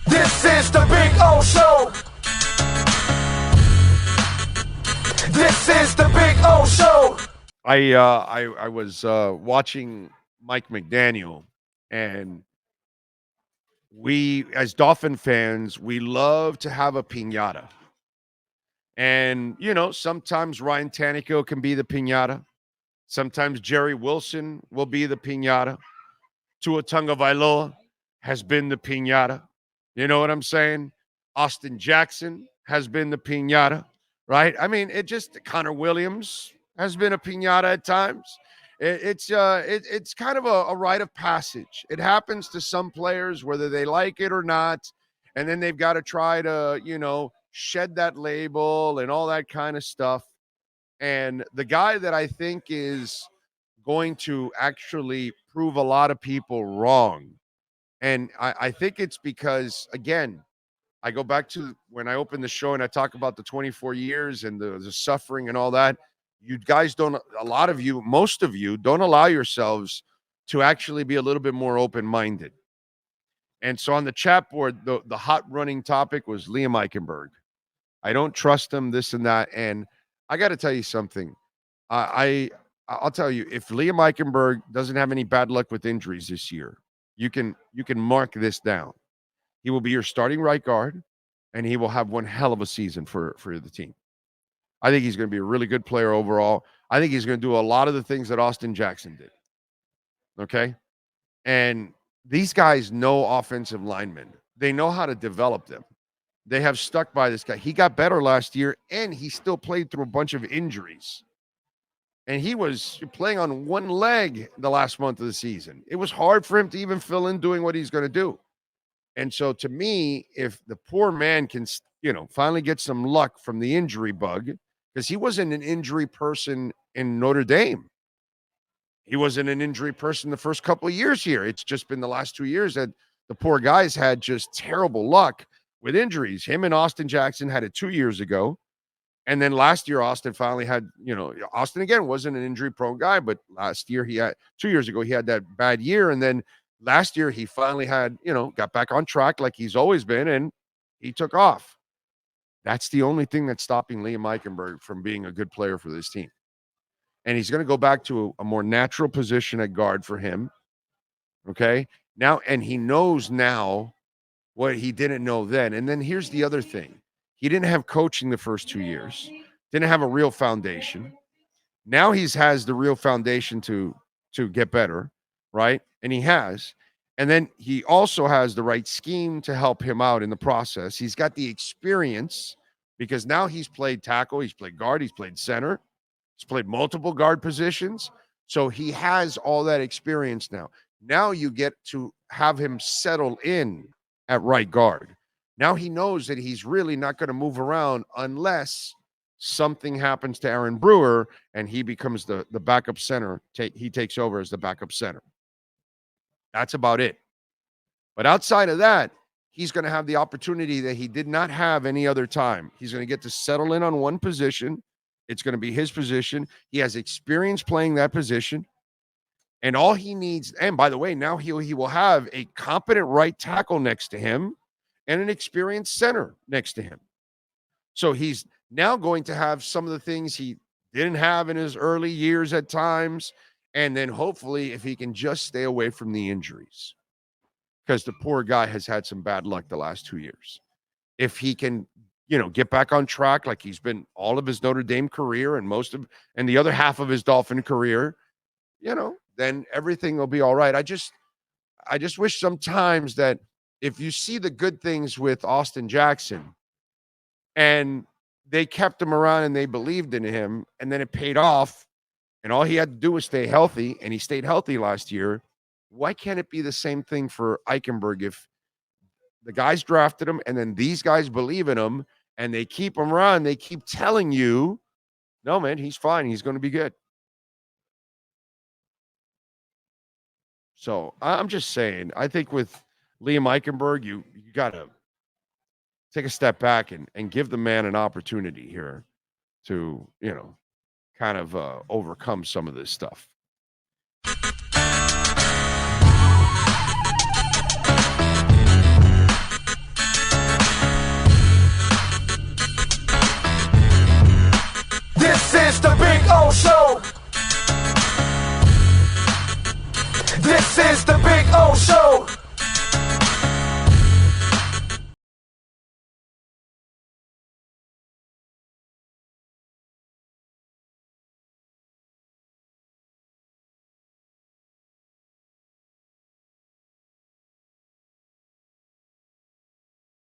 This is the Big O Show. This is the Big O Show. I was watching Mike McDaniel, and we, as Dolphin fans, we love to have a piñata. And, sometimes Ryan Tannehill can be the piñata. Sometimes Jerry Wilson will be the piñata. Tua Tagovailoa has been the piñata. You know what I'm saying? Austin Jackson has been the piñata, right? I mean, Connor Williams has been a piñata at times. It's kind of a rite of passage. It happens to some players, whether they like it or not, and then they've got to try to, shed that label and all that kind of stuff. And the guy that I think is going to actually prove a lot of people wrong, and I think it's because, again, I go back to when I opened the show and I talk about the 24 years and the suffering and all that. You guys don't, a lot of you, most of you, don't allow yourselves to actually be a little bit more open-minded. And so on the chat board, the hot running topic was Liam Eichenberg. I don't trust him, this and that. And I got to tell you something. I'll tell you, if Liam Eichenberg doesn't have any bad luck with injuries this year, you can mark this down. He will be your starting right guard, and he will have one hell of a season for the team. I think he's going to be a really good player overall. I think he's going to do a lot of the things that Austin Jackson did. Okay? And these guys know offensive linemen. They know how to develop them. They have stuck by this guy. He got better last year, and he still played through a bunch of injuries. And he was playing on one leg the last month of the season. It was hard for him to even fill in doing what he's going to do. And so to me, if the poor man can, finally get some luck from the injury bug, because he wasn't an injury person in Notre Dame. He wasn't an injury person the first couple of years here. It's just been the last 2 years that the poor guys had just terrible luck with injuries. Him and Austin Jackson had it 2 years ago. And then last year, Austin finally had, Austin again wasn't an injury prone guy, but last year 2 years ago, he had that bad year. And then last year he finally had, got back on track like he's always been, and he took off. That's the only thing that's stopping Liam Eichenberg from being a good player for this team. And he's going to go back to a more natural position at guard for him. Okay. Now, and he knows now what he didn't know then. And then here's the other thing. He didn't have coaching the first 2 years, didn't have a real foundation. Now he has the real foundation to get better, right? And he has. And then he also has the right scheme to help him out in the process. He's got the experience because now he's played tackle, he's played guard, he's played center, he's played multiple guard positions. So he has all that experience now. Now you get to have him settle in at right guard. Now he knows that he's really not going to move around unless something happens to Aaron Brewer and he becomes the backup center. He takes over as the backup center. That's about it. But outside of that, he's going to have the opportunity that he did not have any other time. He's going to get to settle in on one position. It's going to be his position. He has experience playing that position. And all he needs, and by the way, now he will have a competent right tackle next to him and an experienced center next to him. So he's now going to have some of the things he didn't have in his early years at times. And then hopefully if he can just stay away from the injuries, because the poor guy has had some bad luck the last 2 years. If he can, get back on track like he's been all of his Notre Dame career and the other half of his Dolphin career, then everything will be all right. I just wish sometimes that if you see the good things with Austin Jackson and they kept him around and they believed in him and then it paid off and all he had to do was stay healthy and he stayed healthy last year, why can't it be the same thing for Eichenberg if the guys drafted him and then these guys believe in him and they keep him around, they keep telling you, no, man, he's fine. He's going to be good. So I'm just saying, I think with Liam Eichenberg, you got to take a step back and give the man an opportunity here to, kind of overcome some of this stuff.